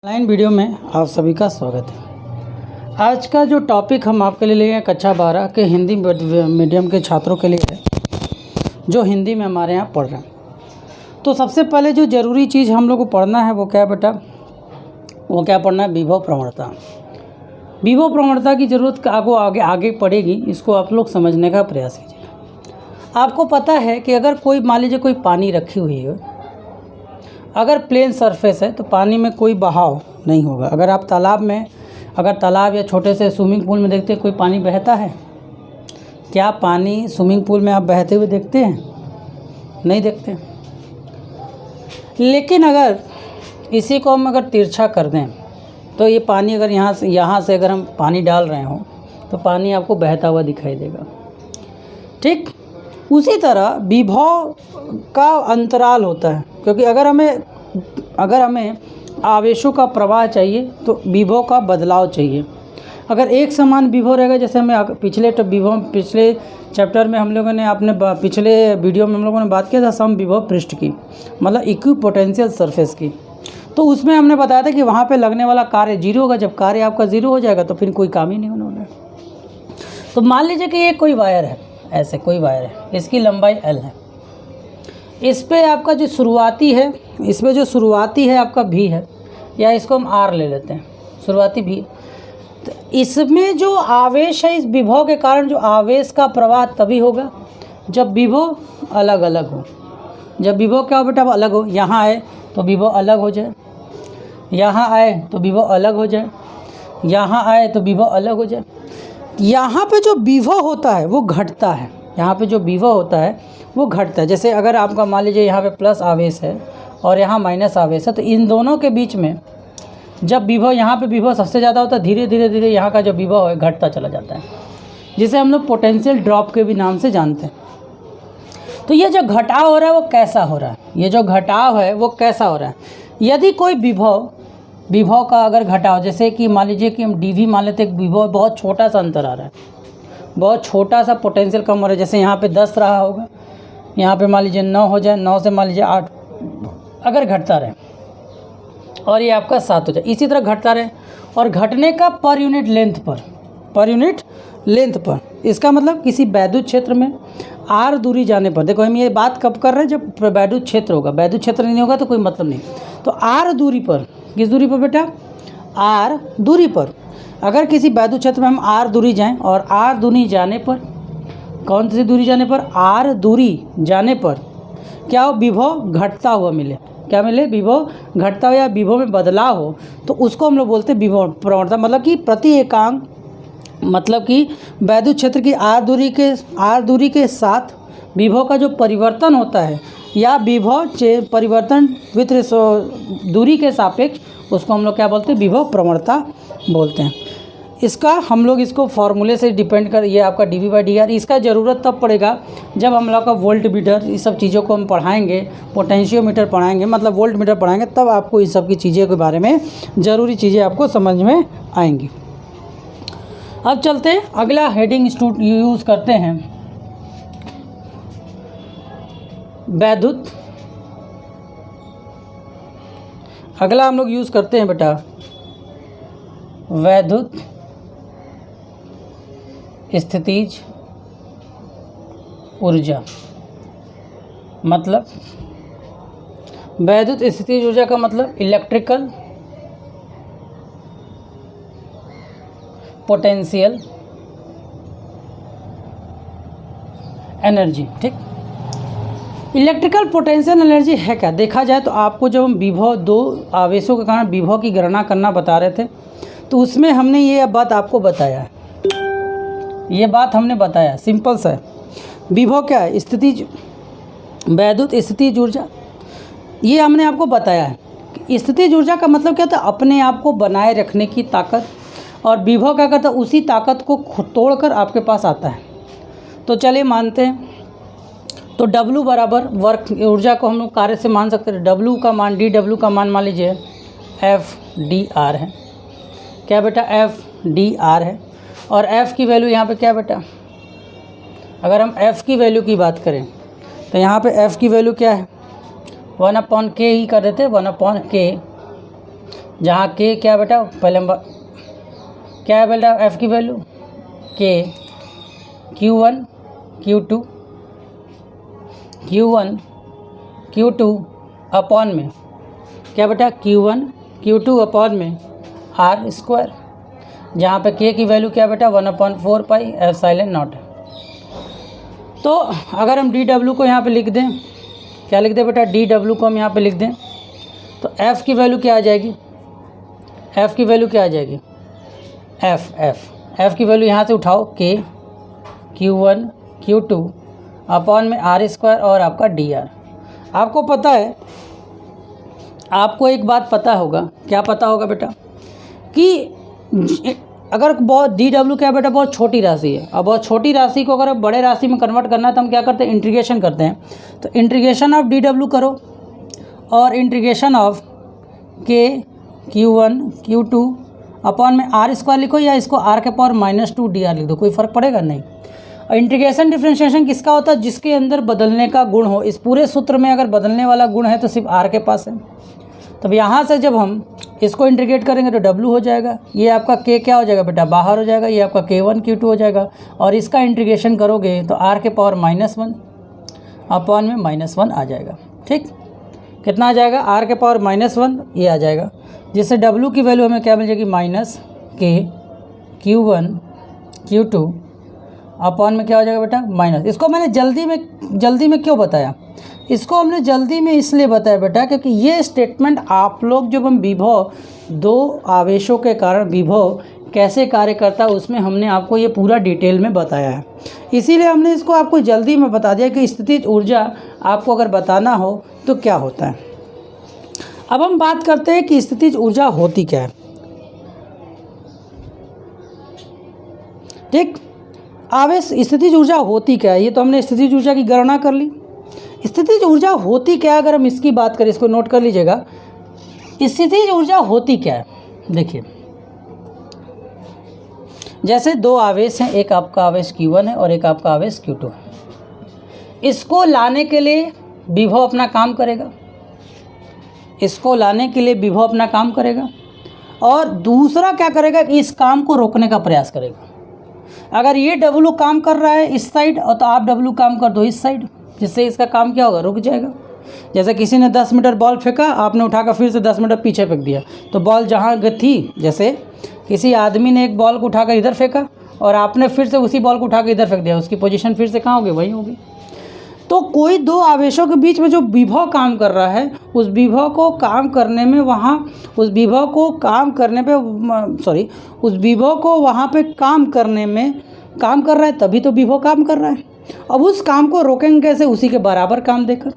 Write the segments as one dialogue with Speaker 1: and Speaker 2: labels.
Speaker 1: Online video में आप सभी का स्वागत है। आज का जो टॉपिक हम आपके लिए लिए हैं कक्षा 12 के हिंदी मीडियम के छात्रों के लिए है, जो हिंदी में हमारे यहाँ पढ़ रहे हैं। तो सबसे पहले जो ज़रूरी चीज़ हम लोग को पढ़ना है वो क्या बेटा, वो क्या पढ़ना है, विभव प्रवणता। विभव प्रवणता की ज़रूरत आगे पड़ेगी, इसको आप लोग समझने का प्रयास कीजिएगा। आपको पता है कि अगर कोई मान लीजिए कोई पानी रखी हुई है, अगर प्लेन सरफेस है तो पानी में कोई बहाव नहीं होगा। अगर आप तालाब या छोटे से स्विमिंग पूल में देखते हैं कोई पानी बहता है, क्या पानी स्विमिंग पूल में आप बहते हुए देखते हैं? नहीं देखते। लेकिन अगर इसी को हम अगर तिरछा कर दें तो ये पानी अगर यहाँ से अगर हम पानी डाल रहे हों तो पानी आपको बहता हुआ दिखाई देगा। ठीक उसी तरह विभव का अंतराल होता है, क्योंकि अगर हमें आवेशों का प्रवाह चाहिए तो विभव का बदलाव चाहिए। अगर एक समान विभव रहेगा, जैसे हमें पिछले चैप्टर में हम लोगों ने पिछले वीडियो में हम लोगों ने बात किया था सम विभव पृष्ठ की, मतलब इक्विपोटेंशियल सरफेस की। तो उसमें हमने बताया था कि वहाँ पे लगने वाला कार्य जीरो होगा। जब कार्य आपका जीरो हो जाएगा तो फिर कोई काम ही नहीं होने वाला। तो मान लीजिए कि ये कोई वायर है, ऐसे कोई वायर है, इसकी लंबाई L है। इस पे आपका जो शुरुआती है, इसमें जो शुरुआती है आपका V है, या इसको हम R ले लेते हैं, शुरुआती V। तो इसमें जो आवेश है, इस विभव के कारण जो आवेश का प्रवाह तभी होगा जब विभव अलग अलग हो। जब विभव क्या हो बेटा, अलग हो। यहाँ आए तो विभव अलग हो जाए, यहाँ आए तो विभव अलग हो जाए, यहाँ आए तो विभव अलग हो जाए। यहाँ पे जो विभव होता है वो घटता है, यहाँ पे जो विभव होता है वो घटता है। जैसे अगर आपका मान लीजिए यहाँ पे प्लस आवेश है और यहाँ माइनस आवेश है, तो इन दोनों के बीच में जब विभव, यहाँ पे विभव सबसे ज़्यादा होता है, धीरे धीरे यहाँ का जो विभव है घटता चला जाता है, जिसे हम लोग पोटेंशियल ड्रॉप के भी नाम से जानते हैं। तो ये जो घटाव हो रहा है वो कैसा हो रहा है, ये जो घटाव है वो कैसा हो रहा है। यदि कोई विभव का अगर घटाव, जैसे कि मान लीजिए कि हम dV मान लेते हैं, विभव बहुत छोटा सा अंतर आ रहा है, बहुत छोटा सा पोटेंशियल कम हो रहा है। जैसे यहाँ पे 10 रहा होगा, यहाँ पे मान लीजिए 9 हो जाए, 9 से मान लीजिए 8 अगर घटता रहे, और ये आपका 7 हो जाए, इसी तरह घटता रहे। और घटने का पर यूनिट लेंथ पर, इसका मतलब किसी वैद्युत क्षेत्र में R दूरी जाने पर, देखो हम ये बात कब कर रहे हैं, जब वैद्युत क्षेत्र होगा। वैद्युत क्षेत्र नहीं होगा तो कोई मतलब नहीं। तो R दूरी पर, किस दूरी पर बेटा, R दूरी पर, अगर किसी वैद्युत क्षेत्र में हम R दूरी जाएं और R दूरी जाने पर, कौन सी दूरी जाने पर, R दूरी जाने पर क्या हो, विभव घटता हुआ मिले। क्या मिले, विभव घटता हो या विभव में बदलाव हो, तो उसको हम लोग बोलते हैं विभव प्रवणता। मतलब कि प्रति एकांक, मतलब कि वैद्युत क्षेत्र की R दूरी के साथ विभव का जो परिवर्तन होता है, या विभव परिवर्तन विद दूरी के सापेक्ष, उसको हम लोग क्या बोलते हैं, विभव प्रवणता बोलते हैं। इसका हम लोग इसको फॉर्मूले से डिपेंड कर, ये आपका dV/dr। इसका ज़रूरत तब पड़ेगा जब हम लोग का वोल्ट मीटर, इस सब चीज़ों को हम पढ़ाएंगे, पोटेंशियोमीटर पढ़ाएंगे, मतलब वोल्ट मीटर पढ़ाएंगे, तब आपको इस सब की चीज़ों के बारे में ज़रूरी चीज़ें आपको समझ में आएंगी। अब चलते हैं, अगला हेडिंग यूज़ करते हैं वैद्युत। अगला हम लोग यूज़ करते हैं बेटा वैद्युत स्थितिज ऊर्जा। मतलब वैद्युत स्थितिज ऊर्जा का मतलब इलेक्ट्रिकल पोटेंशियल एनर्जी। ठीक, इलेक्ट्रिकल पोटेंशियल एनर्जी है क्या, देखा जाए तो आपको जब हम विभव, दो आवेशों के कारण विभव की गणना करना बता रहे थे, तो उसमें हमने ये बात आपको बताया है, ये बात हमने बताया, सिंपल सा है। विभव क्या है, स्थितिज, वैद्युत स्थितिज ऊर्जा, ये हमने आपको बताया है। स्थितिज ऊर्जा का मतलब क्या था, अपने आप को बनाए रखने की ताकत, और विभव क्या करता है, उसी ताकत को तोड़कर आपके पास आता है। तो चलिए मानते हैं, तो W बराबर वर्क, ऊर्जा को हम लोग कार्य से मान सकते हैं। W का मान, dW का मान मान लीजिए F/dr है। क्या बेटा, F/dr है। और F की वैल्यू यहाँ पे क्या बेटा, अगर हम F की वैल्यू की बात करें तो यहाँ पे F की वैल्यू क्या है, 1/k ही कर देते, 1/k। जहाँ के क्या बेटा, पहले हम क्या है बेटा एफ की वैल्यू, के Q1 Q2 अपॉन में क्या बेटा Q1 Q2 अपॉन में R स्क्वायर, जहाँ पे के की वैल्यू क्या बेटा 1/4 पाई एप्सिलॉन नॉट है। तो अगर हम डी डब्ल्यू को यहाँ पे लिख दें, क्या लिख दें बेटा, डी डब्ल्यू को हम यहाँ पे लिख दें, तो एफ़ की वैल्यू क्या आ जाएगी, एफ़ की वैल्यू क्या आ जाएगी, एफ़ की वैल्यू यहाँ से उठाओ के Q1 Q2 अपॉन में R स्क्वायर और आपका DR। आपको पता है, आपको एक बात पता होगा, क्या पता होगा बेटा, कि अगर बहुत डी डब्ल्यू क्या बेटा बहुत छोटी राशि है, और बहुत छोटी राशि को अगर बड़े राशि में कन्वर्ट करना है तो हम क्या करते हैं, इंटीग्रेशन करते हैं। तो इंटीग्रेशन ऑफ डी डब्ल्यू करो और इंटीग्रेशन ऑफ के Q1 Q2 अपॉन में R स्क्वायर लिखो, या इसको R के पावर -2 DR लिख दो, कोई फ़र्क पड़ेगा नहीं। और इंटीग्रेशन डिफरेंशिएशन किसका होता है, जिसके अंदर बदलने का गुण हो। इस पूरे सूत्र में अगर बदलने वाला गुण है तो सिर्फ R के पास है। तब यहाँ से जब हम इसको इंटीग्रेट करेंगे तो W हो जाएगा, ये आपका K क्या हो जाएगा बेटा, बाहर हो जाएगा, ये आपका K1 Q2 हो जाएगा, और इसका इंटीग्रेशन करोगे तो R के पावर -1 अपॉन में -1 आ जाएगा। ठीक, कितना आ जाएगा, R के पावर -1 ये आ जाएगा, जिससे W की वैल्यू हमें क्या मिल जाएगी, -K Q1 Q2 अपॉन में क्या हो जाएगा बेटा, माइनस। इसको मैंने जल्दी में क्यों बताया, इसको हमने जल्दी में इसलिए बताया बेटा क्योंकि ये स्टेटमेंट आप लोग जब हम विभव, दो आवेशों के कारण विभव कैसे कार्य करता है उसमें हमने आपको ये पूरा डिटेल में बताया है। इसीलिए हमने इसको आपको जल्दी में बता दिया कि स्थितिज ऊर्जा आपको अगर बताना हो तो क्या होता है। अब हम बात करते हैं कि स्थितिज ऊर्जा होती क्या है। ठीक, आवेश स्थितिज ऊर्जा होती क्या है, ये तो हमने स्थितिज ऊर्जा की गणना कर ली। स्थितिज ऊर्जा होती क्या है, अगर हम इसकी बात करें, इसको नोट कर लीजिएगा, स्थितिज ऊर्जा होती क्या है। देखिए, जैसे दो आवेश हैं, एक आपका आवेश Q1 है और एक आपका आवेश Q2 है। इसको लाने के लिए विभव अपना काम करेगा, इसको लाने के लिए विभव अपना काम करेगा, और दूसरा क्या करेगा कि इस काम को रोकने का प्रयास करेगा। अगर ये W काम कर रहा है इस साइड और तो आप W काम कर दो इस साइड, जिससे इसका काम क्या होगा, रुक जाएगा। जैसे किसी ने 10 मीटर बॉल फेंका, आपने उठाकर फिर से 10 मीटर पीछे फेंक दिया, तो बॉल जहाँ थी, जैसे किसी आदमी ने एक बॉल को उठाकर इधर फेंका और आपने फिर से उसी बॉल को उठाकर इधर फेंक दिया, उसकी पोजीशन फिर से कहाँ होगी, वही होगी। तो कोई दो आवेशों के बीच में जो विभव काम कर रहा है, उस विभव को काम करने में वहाँ उस विभव को काम करने पे उस विभव को वहाँ पे काम करने में काम कर रहा है, तभी तो विभव काम कर रहा है। अब उस काम को रोकेंगे कैसे, उसी के बराबर काम देकर।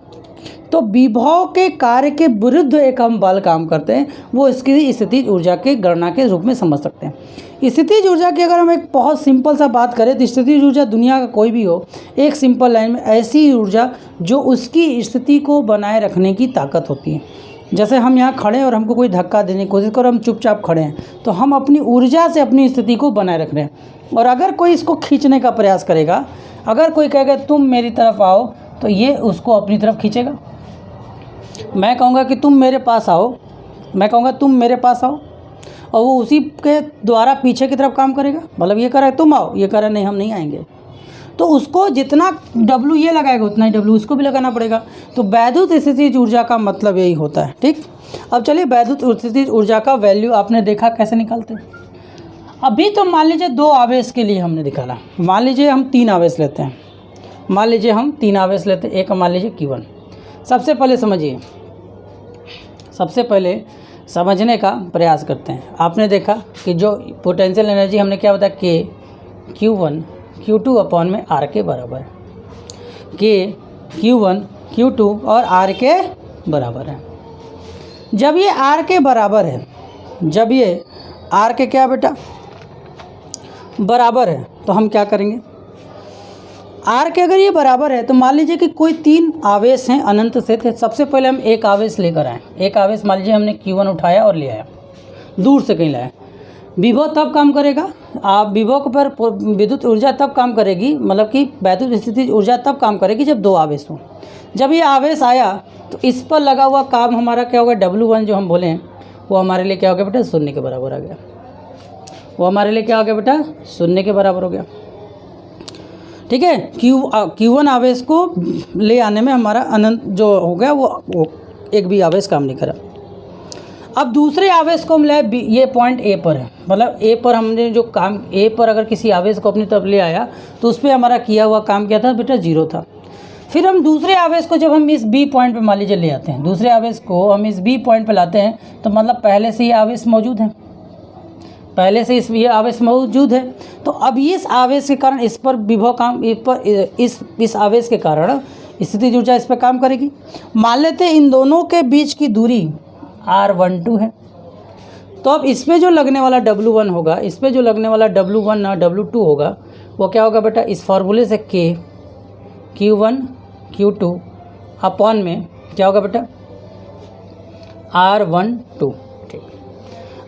Speaker 1: तो विभव के कार्य के विरुद्ध एक हम बल काम करते हैं, वो इसकी स्थितिज ऊर्जा के गणना के रूप में समझ सकते हैं। स्थितिज ऊर्जा की अगर हम एक बहुत सिंपल सा बात करें तो स्थितिज ऊर्जा दुनिया का कोई भी हो, एक सिंपल लाइन में ऐसी ऊर्जा जो उसकी स्थिति को बनाए रखने की ताकत होती है। जैसे हम यहाँ खड़े हैं और हमको कोई धक्का देने की कोशिश करो, हम चुपचाप खड़े हैं, तो हम अपनी ऊर्जा से अपनी स्थिति को बनाए रख रहे हैं। और अगर कोई इसको खींचने का प्रयास करेगा, अगर कोई कहेगा तुम मेरी तरफ आओ, तो ये उसको अपनी तरफ खींचेगा। मैं कहूँगा कि तुम मेरे पास आओ, मैं कहूँगा तुम मेरे पास आओ, और वो उसी के द्वारा पीछे की तरफ काम करेगा। मतलब ये कह रहा है तुम आओ, ये कह रहा है नहीं हम नहीं आएंगे, तो उसको जितना W ये लगाएगा उतना ही W उसको भी लगाना पड़ेगा। तो वैद्युत स्थितिज ऊर्जा का मतलब यही होता है। ठीक, अब चलिए वैद्युत स्थितिज ऊर्जा का वैल्यू आपने देखा कैसे निकालते हैं। अभी तो मान लीजिए दो आवेश के लिए हमने निकाला, मान लीजिए हम 3 आवेश लेते हैं, मान लीजिए हम 3 आवेश लेते हैं, एक मान लीजिए Q1। सबसे पहले समझिए, सबसे पहले समझने का प्रयास करते हैं। आपने देखा कि जो पोटेंशियल एनर्जी हमने क्या बताया, K Q1 Q2 अपॉन में R के बराबर है, K Q1 Q2 और R के बराबर है। जब ये R के बराबर है, जब ये R के क्या बेटा बराबर है, तो हम क्या करेंगे, R के अगर ये बराबर है तो मान लीजिए कि कोई 3 आवेश हैं अनंत से थे। सबसे पहले हम एक आवेश लेकर आए, एक आवेश मान लीजिए हमने Q1 उठाया और ले आया, दूर से कहीं लाया। विभव तब काम करेगा, आप विभव पर विद्युत ऊर्जा तब काम करेगी, मतलब कि वैद्युत स्थितिज ऊर्जा तब काम करेगी जब 2 आवेश हों। जब ये आवेश आया तो इस पर लगा हुआ काम हमारा क्या होगा, W1 जो हम बोले हैं वो हमारे लिए क्या हो गया बेटा, 0 के बराबर आ गया। वो हमारे लिए क्या हो गया बेटा, 0 के बराबर हो गया। ठीक है, Q1 आवेश को ले आने में हमारा अनंत जो हो गया वो एक भी आवेश काम नहीं करा। अब दूसरे आवेश को हम ले, ये पॉइंट ए पर है, मतलब ए पर हमने जो काम, ए पर अगर किसी आवेश को अपनी तरफ ले आया तो उस पर हमारा किया हुआ काम क्या था बेटा, 0 था। फिर हम दूसरे आवेश को जब हम इस बी पॉइंट पे मान लीजिए ले आते हैं, दूसरे आवेश को हम इस बी पॉइंट पे लाते हैं, तो मतलब पहले से ये आवेश मौजूद है, पहले से ये आवेश मौजूद है। तो अब इस आवेश के कारण इस पर विभव काम, इस आवेश के कारण स्थितिज ऊर्जा इस पर काम करेगी। मान लेते हैं इन दोनों के बीच की दूरी R12 है, तो अब इस पर जो लगने वाला W1 होगा, इस पर जो लगने वाला W1 ना W2 होगा, वो क्या होगा बेटा, इस फार्मूले से Q1 Q2 अपॉन में क्या होगा बेटा, R12। ठीक,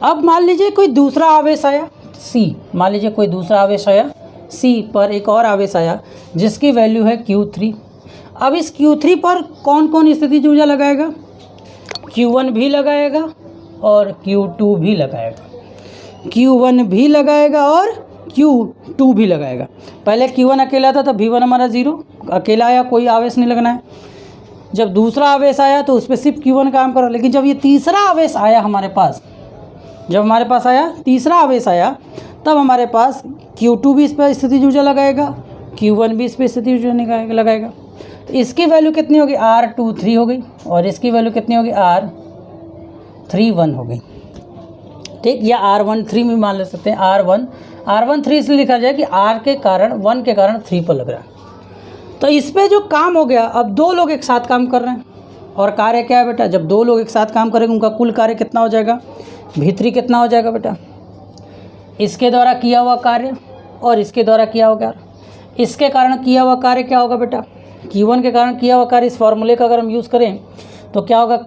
Speaker 1: अब मान लीजिए कोई दूसरा आवेश आया C, मान लीजिए कोई दूसरा आवेश आया C पर, एक और आवेश आया जिसकी वैल्यू है Q3। अब इस Q3 पर कौन कौन स्थितिज ऊर्जा लगाएगा, Q1 भी लगाएगा और Q2 भी लगाएगा, Q1 भी लगाएगा और Q2 भी लगाएगा। पहले Q1 अकेला था तो V1 हमारा 0 अकेला आया, कोई आवेश नहीं लगना है। जब दूसरा आवेश आया तो उस पर सिर्फ Q1 काम करो, लेकिन जब ये तीसरा आवेश आया हमारे पास, जब हमारे पास आया तीसरा आवेश आया, तब हमारे पास Q2 भी इस पर स्थितिज ऊर्जा लगाएगा, Q1 भी इस पर स्थितिज ऊर्जा लगाएगा। तो इसकी वैल्यू कितनी होगी, R23 हो गई, और इसकी वैल्यू कितनी होगी, R31 हो गई। ठीक, या R13 भी मान ले सकते हैं, R13 इसलिए लिखा जाए कि R के कारण 1 के कारण 3 पर लग रहा है। तो इस पर जो काम हो गया, अब 2 लोग एक साथ काम कर रहे हैं, और कार्य क्या है बेटा, जब 2 लोग एक साथ काम करेंगे उनका कुल कार्य कितना हो जाएगा, V3 कितना हो जाएगा बेटा, इसके द्वारा किया हुआ कार्य और इसके द्वारा किया हुआ कार्य, इसके कारण किया हुआ कार्य क्या होगा बेटा, Q1 के कारण किया हुआ कार्य, इस फॉर्मूले का अगर हम यूज़ करें तो क्या होगा,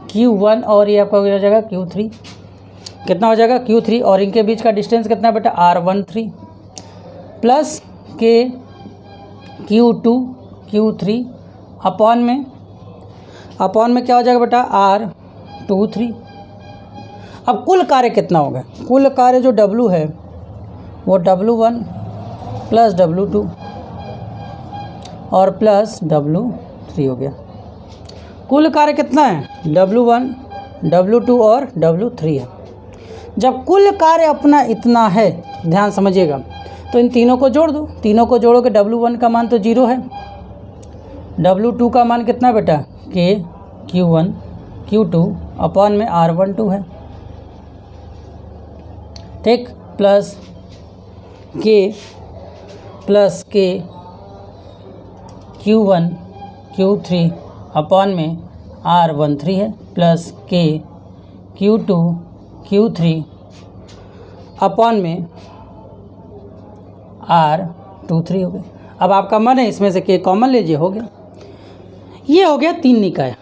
Speaker 1: Q1 और ये आपका हो जाएगा Q3, कितना हो जाएगा Q3, और इनके बीच का डिस्टेंस कितना है बेटा, R13 प्लस Q3 अपॉन में क्या हो जाएगा बेटा, R23। अब कुल कार्य कितना होगा, कुल कार्य जो W है वो W1 प्लस W2 और प्लस W3 हो गया। कुल कार्य कितना है, W1 W2 और W3 है। जब कुल कार्य अपना इतना है, ध्यान समझिएगा, तो इन तीनों को जोड़ दो, तीनों को जोड़ोगे W1 का मान तो 0 है, W2 का मान कितना बेटा, Q1 Q2 अपॉन में R12 है। ठीक, प्लस Q1 Q3 अपॉन में R13 है, प्लस Q2 Q3 अपॉन में R23 हो गया। अब आपका मन है इसमें से K कॉमन लीजिए, हो गया। ये हो गया 3 निकाय।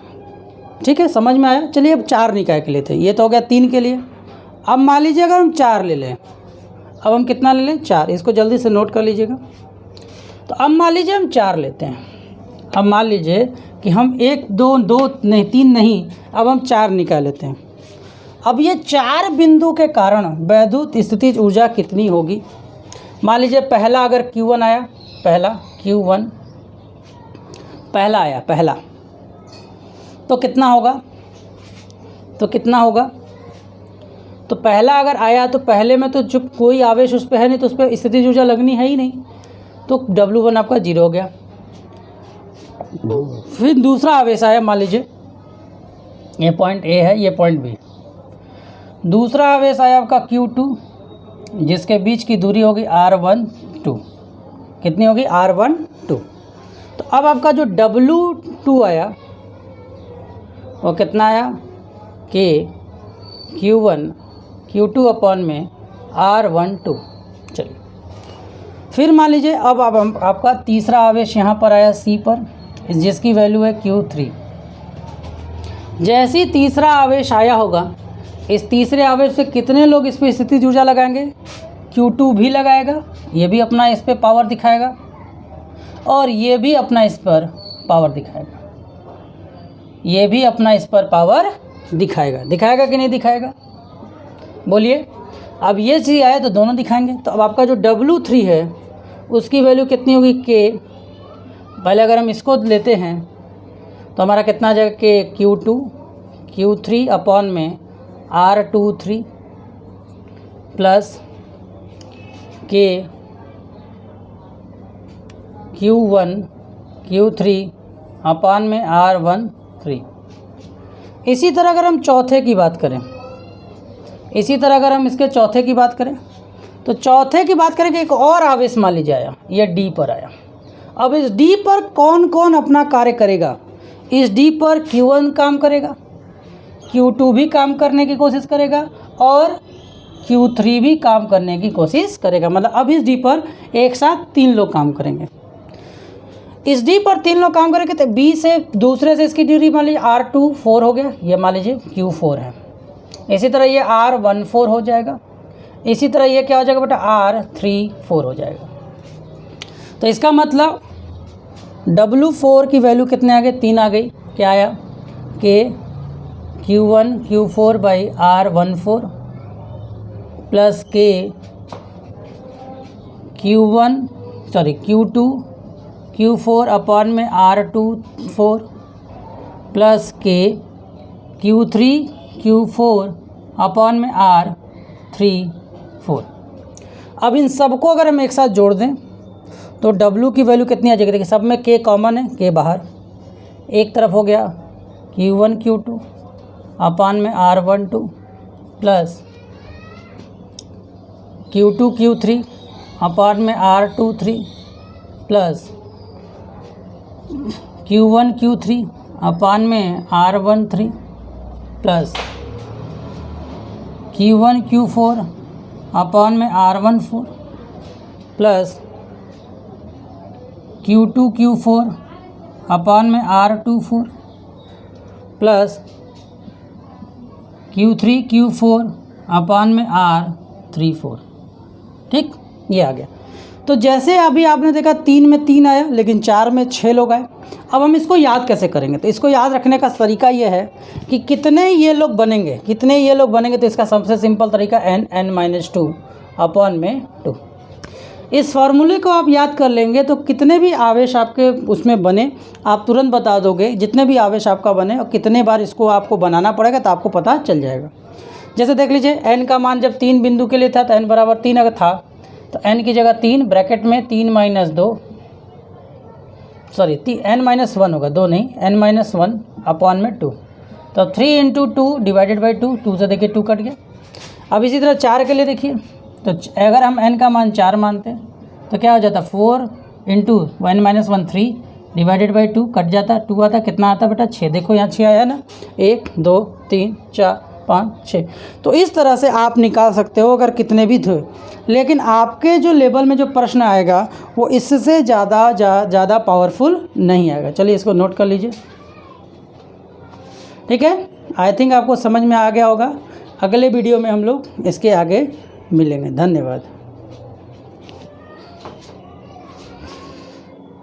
Speaker 1: ठीक है, समझ में आया। चलिए अब 4 निकाय के लिए थे, ये तो हो गया 3 के लिए। अब मान लीजिए अगर हम 4 ले लें, अब हम कितना ले लें, 4, इसको जल्दी से नोट कर लीजिएगा। तो अब मान लीजिए हम 4 लेते हैं, अब मान लीजिए कि हम 1 2 नहीं 3 नहीं, अब हम 4 निकाल लेते हैं। अब ये 4 बिंदु के कारण वैद्युत स्थितिज ऊर्जा कितनी होगी। मान लीजिए पहला अगर Q1 आया, पहला Q1 पहला आया, पहला तो कितना होगा, तो पहला अगर आया तो पहले में तो जब कोई आवेश उस पर है नहीं तो उस पर स्थितिज ऊर्जा लगनी है ही नहीं, तो W1 आपका 0 हो गया। फिर दूसरा आवेश आया, मान लीजिए ये पॉइंट A है, ये पॉइंट B। दूसरा आवेश आया आपका Q2, जिसके बीच की दूरी होगी R12, कितनी होगी, R12। तो अब आपका जो W2 आया वो कितना आया, Q1 Q2 अपॉन में R12। चलिए फिर मान लीजिए अब आपका तीसरा आवेश यहाँ पर आया C पर, जिसकी वैल्यू है Q3। जैसे ही तीसरा आवेश आया होगा, इस तीसरे आवेश से कितने लोग इस पर स्थितिज ऊर्जा लगाएंगे, Q2 भी लगाएगा, ये भी अपना इस पर पावर दिखाएगा और ये भी अपना इस पर पावर दिखाएगा, ये भी अपना इस पर पावर दिखाएगा। दिखाएगा कि नहीं दिखाएगा, बोलिए। अब ये चीज़ आया तो दोनों दिखाएंगे। तो अब आपका जो W3 है उसकी वैल्यू कितनी होगी, K। पहले अगर हम इसको लेते हैं तो हमारा कितना आ जाएगा, K Q2 Q3 अपॉन में R23 plus K Q1 Q3 upon में R13। इसी तरह अगर हम चौथे की बात करें, इसी तरह अगर हम इसके चौथे की बात करें तो चौथे की बात करें कि एक और आवेश मान लीजिए आया, यह D पर आया। अब इस D पर कौन कौन अपना कार्य करेगा, इस D पर Q1 काम करेगा, Q2 भी काम करने की कोशिश करेगा और Q3 भी काम करने की कोशिश करेगा। मतलब अब इस D पर एक साथ 3 लोग काम करेंगे। इस D पर 3 लोग काम करेंगे तो B से दूसरे से इसकी दूरी मान लीजिए R24 हो गया, ये मान लीजिए Q4 है। इसी तरह ये R14 हो जाएगा, इसी तरह ये क्या हो जाएगा बेटा, R34 हो जाएगा। तो इसका मतलब W4 की वैल्यू कितने आ गई, 3 आ गई। क्या आया, K Q1 Q4 by R14 plus K Q2 Q4 upon में R24 plus K Q3 Q4 upon में R34। अब इन सबको अगर हम एक साथ जोड़ दें तो W की वैल्यू कितनी आ जाएगी, देखिए सब में K कॉमन है, K बाहर, एक तरफ हो गया Q1 Q2 अपॉन में R12 plus Q2 Q3 upon में R23 plus Q1 Q3 upon में R13 plus Q1 Q4 upon में R14 plus Q2 Q4 upon में R24 plus Q3 Q4 upon में R34। ठीक, ये आ गया। तो जैसे अभी आपने देखा 3 में 3 आया, लेकिन 4 में 6 लोग आए। अब हम इसको याद कैसे करेंगे, तो इसको याद रखने का तरीका ये है कि कितने ये लोग बनेंगे, कितने ये लोग बनेंगे। तो इसका सबसे सिंपल तरीका n-2 अपॉन में 2। इस फार्मूले को आप याद कर लेंगे तो कितने भी आवेश आपके उसमें बने आप तुरंत बता दोगे, जितने भी आवेश आपका बने और कितने बार इसको आपको बनाना पड़ेगा तो आपको पता चल जाएगा। जैसे देख लीजिए n का मान जब 3 बिंदु के लिए था तो n बराबर 3 अगर था तो n की जगह 3 ब्रैकेट में 3 - 2 n-1 होगा, 2 नहीं, n-1 अपॉन में 2। तो 3 × 2 डिवाइडेड बाई 2, 2 से देखिए 2 कट गया। अब इसी तरह 4 के लिए देखिए, तो अगर हम n का मान 4 मानते हैं तो क्या हो जाता, 4 × n-1 3 डिवाइडेड बाई 2 कट जाता, 2 आता, कितना आता बेटा, 6। देखो यहाँ 6 आया ना, 1 2 3 4 5 6। तो इस तरह से आप निकाल सकते हो अगर कितने भी थे। लेकिन आपके जो लेवल में जो प्रश्न आएगा वो इससे ज़्यादा पावरफुल नहीं आएगा। चलिए इसको नोट कर लीजिए, ठीक है। आई थिंक आपको समझ में आ गया होगा। अगले वीडियो में हम लोग इसके आगे मिलेंगे। धन्यवाद।